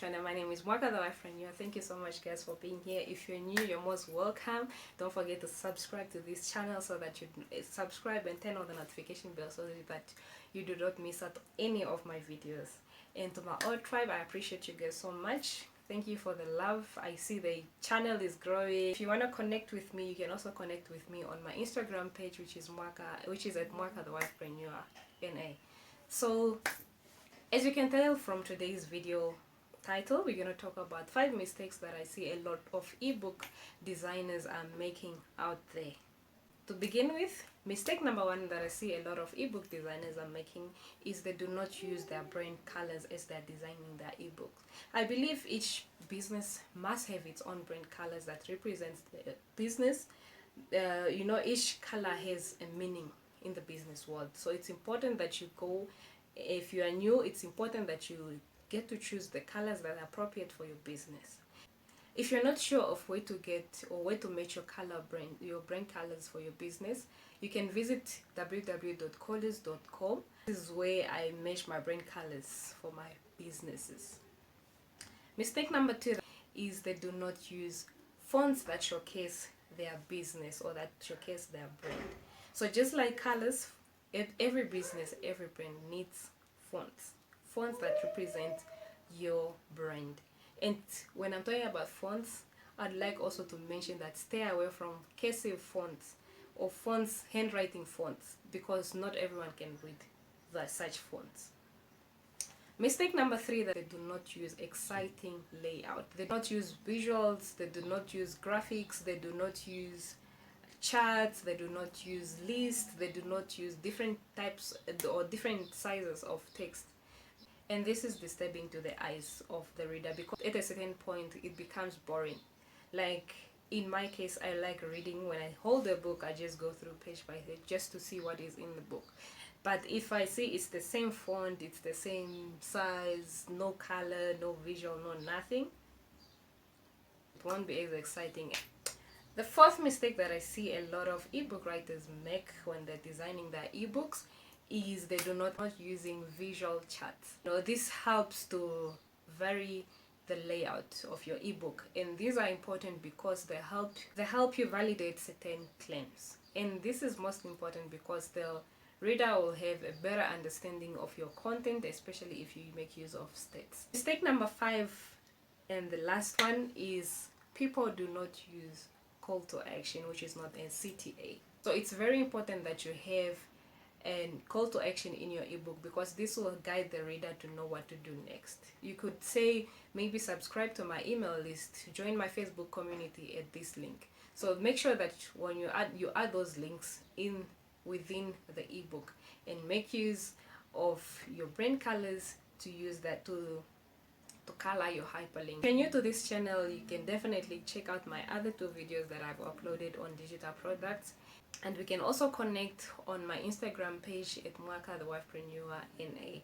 channel. My name is Boya Lavalier. Thank you so much guys for being here. If you're new, you're most welcome. Don't forget to subscribe to this channel so that you subscribe and turn on the notification bell so that you do not miss out any of my videos. And to my old tribe, I appreciate you guys so much. Thank you for the love. I see the channel is growing. If you want to connect with me, you can also connect with me on my Instagram page, which is at Boya Lavalier. So as you can tell from today's video title, we're going to talk about 5 mistakes that I see a lot of ebook designers are making out there. To begin with, mistake number 1 that I see a lot of ebook designers are making is they do not use their brand colors as they're designing their ebooks. I believe each business must have its own brand colors that represents the business. Each color has a meaning in the business world, so it's important that you go, if you are new, it's important that you get to choose the colors that are appropriate for your business. If you're not sure of where to get or where to match your brand colors for your business, you can visit www.colors.com. This is where I match my brand colors for my businesses. Mistake number 2 is they do not use fonts that showcase their business or that showcase their brand. So just like colors, every business, every brand needs fonts that represent your brand. And when I'm talking about fonts, I'd like also to mention that stay away from cursive fonts or handwriting fonts, because not everyone can read such fonts. Mistake number 3, that they do not use exciting layout. They do not use visuals, they do not use graphics, they do not use charts, they do not use lists, they do not use different types or different sizes of text. And this is disturbing to the eyes of the reader, because at a certain point it becomes boring. Like in my case, I like reading. When I hold a book, I just go through page by page just to see what is in the book. But if I see it's the same font, it's the same size, no color, no visual, no nothing, it won't be as exciting. The 4th mistake that I see a lot of ebook writers make when they're designing their ebooks is they do not using visual charts. This helps to vary the layout of your ebook, and these are important because they help you validate certain claims. And this is most important because the reader will have a better understanding of your content, especially if you make use of stats. Mistake number 5 and the last one is people do not use call to action, which is not a CTA. So it's very important that you have a call to action in your ebook, because this will guide the reader to know what to do next. You could say maybe subscribe to my email list, join my Facebook community at this link. So make sure that when you add those links within the ebook, and make use of your brand colors to use that to color your hyperlink. If you're new to this channel, you can definitely check out my other 2 videos that I've uploaded on digital products, and we can also connect on my Instagram page at Boya Lavalier.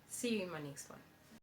See you in my next one.